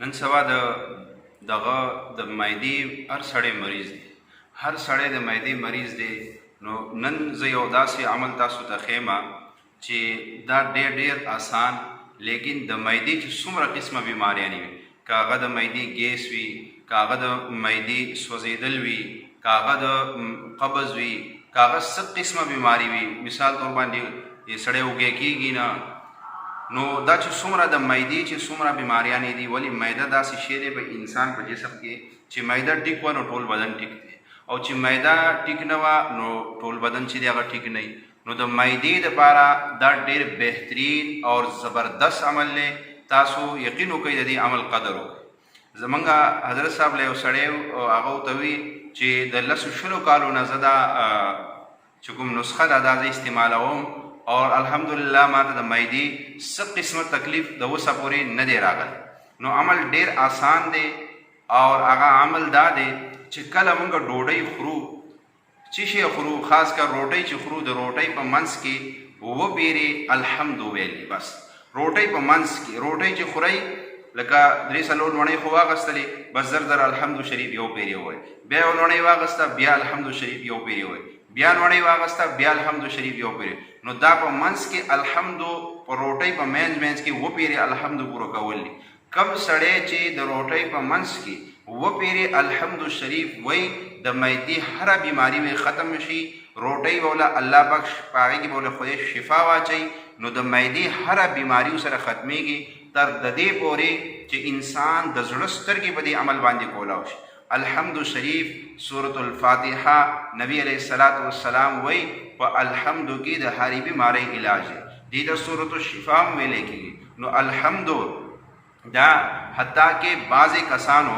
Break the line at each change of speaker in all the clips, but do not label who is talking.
نن سبا دغه د معدې هر سړی مریض دی، هر سړی د معدې مریض دی. نو نن زه یو داسې عمل تاسو ته ښیم چې دا ډېر آسان، لیکن د معدې چې څومره قسمه بیماریانې وي، که هغه د معدې ګیس وي، که هغه د معدې سوځېدل وي، که هغه د قبض وي، که هغه څه قسمه بیماری وي، مثال طور باندې سړی وږی کېږي نه، نو دا چې څومره د معدې چې څومره بیماریانې دي، ولې معده داسې شی دی په انسان په جسم کې چې معده ټیک وه نو ټول بدن ټیک دی، او چې معده ټیک نه وه نو ټول بدن چې دی هغه ټیک نه وي. نو د معدې دپاره دا ډېر بهترین او زبردست عمل دی. تاسو یقین وکړئ د دې عمل قدر وکړئ. زمونږ حضرت صاحب له یو سړی هغه ورته وي چې د 10 کالو نه زه دا چې کوم نسخه ده دا زه استعمالوم، اور الحمدلله ما ته د معدې څه قسمه تکلیف د اوسه پورې نه دی راغلی. نو عمل ډېر آسان دی، اور هغه عمل دا دی چې کله مونږ ډوډۍ خورو، څه شی خورو، خاص کر روټۍ چې خورو، د روټۍ په منځ کې وپیرې الحمد ویلې. بس روټۍ په منځ کې روټۍ چې خورئ لکه 3 لوڼۍ خو واغستلې، بس زر الحمد شریف یو پیرې ووایي، بیا یو لوڼۍ واغسته بیا الحمد شریف یو پیرې ووایي، بیا لوڼۍ واغسته بیا الحمد شریف یو پیرې. نو دا په منځ کې الحمد په روټۍ په منځ کې وپیرې الحمد پوره کول دي. کم سړی چې د روټۍ په منځ کې وپیرې الحمد شریف وای، د معدې هره بیماری وی ختم شي. روټۍ بوله الله پاک په هغې کې بوله خدای شفا واچوي، نو د معدې هره بیماری سره ختمیږي، تر د دې پورې چې انسان د زړه سترګې په دې عمل باندې کولاو شي. الحمد شریف سورة الفاتحه نبی علیہ الصلوۃ والسلام وای په الحمد کې د هرې بیماری علاج دی. دې د سورة الشفا ویلې کېږي. نو الحمد دا حتی کې بعضې کسانو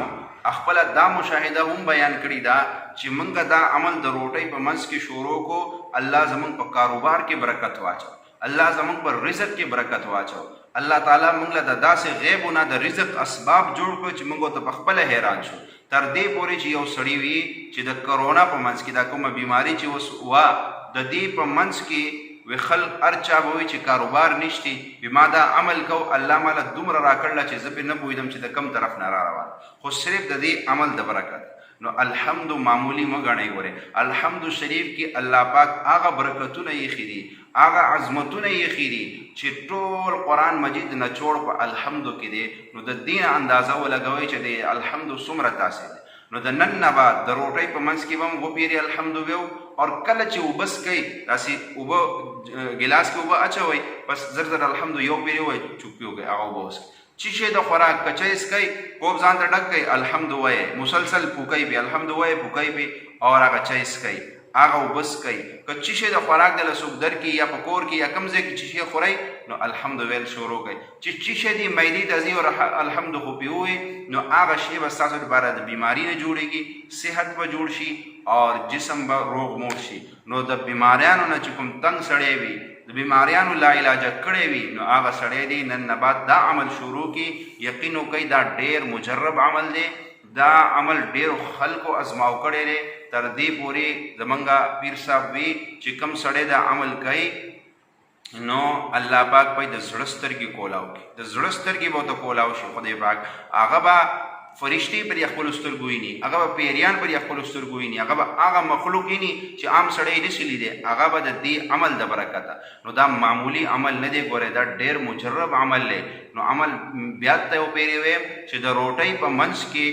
خپل دا مشاهده هم بیان کړي دا چې موږ دا عمل د روټۍ په منځ کې شروع کو، الله زموږ په کاروبار کې برکت واچو، الله زموږ پر رزق کې برکت واچو، الله تعالی موږ له داسې غیبونه د رزق اسباب جوړ کړو چې موږ ته په خپله حیران شو. تر دې پورې چې یو سړی وي چې د کرونا په منځ کې دا کومه بیماري چې اوس وه، د دې په منځ کې وی خلق هر چا به وي چې کاروبار نشتی، ما دا عمل کو، الله ماله دومره راکړله چې زه پرې نه پوهېدم چې د کم طرف نه را روان، خو صرف د دې عمل د برکت. نو الحمد معمولی مه ګڼئ. ګورئ الحمد شریف کې الله پاک هغه برکتونه ایښي دي، هغه عظمتونه ایښي دي چې ټول قرآن مجید نچوړ په الحمدو کې دی. نو د دې اندازه ولګوئ چې د الحمد څومره تاثیر دی. نو د نن نه بعد د روټۍ په منځ کې به هم وپیرې الحمد ویو، اور کله چې اوبه څکئ داسې اوبه ګلاس کې اوبه اچوئ، بس زر الحمد یو پیرې ووایئ، چوپې وکړئ، هغه اوبه وڅکئ. چې شی د خوراک کچۍ څکئ، کوب ځان ته ډک کئ، الحمد وایئ، مسلسل پوکئ به الحمد وایئ، پوکئ به، اور هغه چای څکئ، هغه اوبه څکئ. که چې شی د خوراک دله څوک درکړي یا په کور کې یا کوم ځای کې چې شی خورئ، نو الحمد ویل شروع کړئ. چې شی د معدې ته ځي او الحمد خو پې ووایئ، نو هغه شی به ستاسو لپاره د بیماري نه جوړېږي، صحت به جوړ شي اور جسم به روغ موړ شي. نو د بیماریانو نه چې کوم تنګ سړی وي، د بیماریانو لا علاجه کړی وي، نو هغه سړی دی نن نه بعد دا عمل شروع کړي. یقین وکړئ دا ډېر مجرب عمل دی، دا عمل ډېرو خلکو ازماو کړی دی. تر دې پورې زمونږ پیر صاحب وي چې کوم سړی دا عمل کوي، نو الله پاک به د زړه سترګې کولاو کړي، د زړه سترګې به ورته کولاو شي. خدای پاک هغه به فرشتې پر خپلو سترګو ویني، هغه به پیریان پر خپلو سترګو ویني، هغه به هغه مخلوق ویني چې عام سړی نشي لیدی، هغه به د دې عمل د برکته. نو دا معمولی عمل نه دی. ګورئ دا ډېر مجرب عمل دی. نو عمل بیا ته وپیرې ویم چې د روټۍ په منځ کې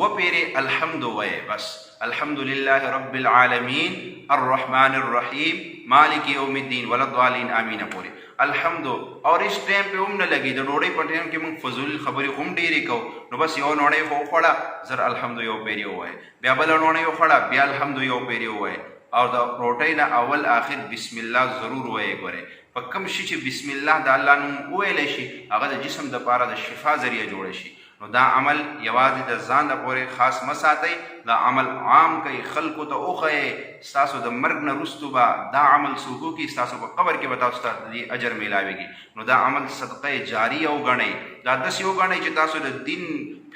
وپیرې الحمد وایې، بس الحمدلله رب العالمین الرحمن الرحیم مالک یوم الدین ولا الضالین آمین پورې الحمد. اور اس ټایم په هم نه لګي، د ډوډۍ په ټایم کې موږ فضول خبرې هم ډېرې کوو. نو بس یو ډوډۍ خو وخوړه، زر الحمد یو پیرې ووایه، بیا بله ډوډۍ وخوړه، بیا الحمد یو پیرې ووایه، او د روټۍ نه اول آخر بسم الله ضرور وایې. ګورئ په کوم شي چې بسم الله د الله نوم وویلی شي، هغه د جسم دپاره د شفا ذریعه جوړه شي. نو دا عمل یوازې د ځان د پورې خاص مه ساتئ، دا عمل عام کوئ، خلکو ته وښیئ. ستاسو د مرګ نه وروستو به دا عمل څوک وکړي، ستاسو په قبر کې به تاسو ته د دې اجر میلاویږي. نو دا عمل صدقه جاریه وګڼئ، دا داسې وګڼئ چې تاسو د دین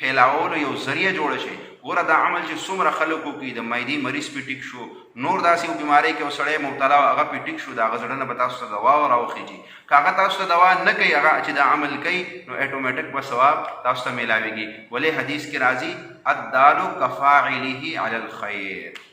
پھیلاولو یو ذریعه جوړه شي. ګوره دا عمل چې څومره خلکو کوي د معدې مریض پې ټیک شو نور داسې یو بیمارۍ کې یو سړی مبتلا و هغه پې ټیک شو د هغه زړه نه به تاسو ته دوا راوخیږي که هغه تاسو ته دوا نه کوي هغه چې دا عمل کوي نو اټومیټک به ثواب تاسو ته میلاویږي ولې حدیث کې راځي الدال کفاعله علی الخیر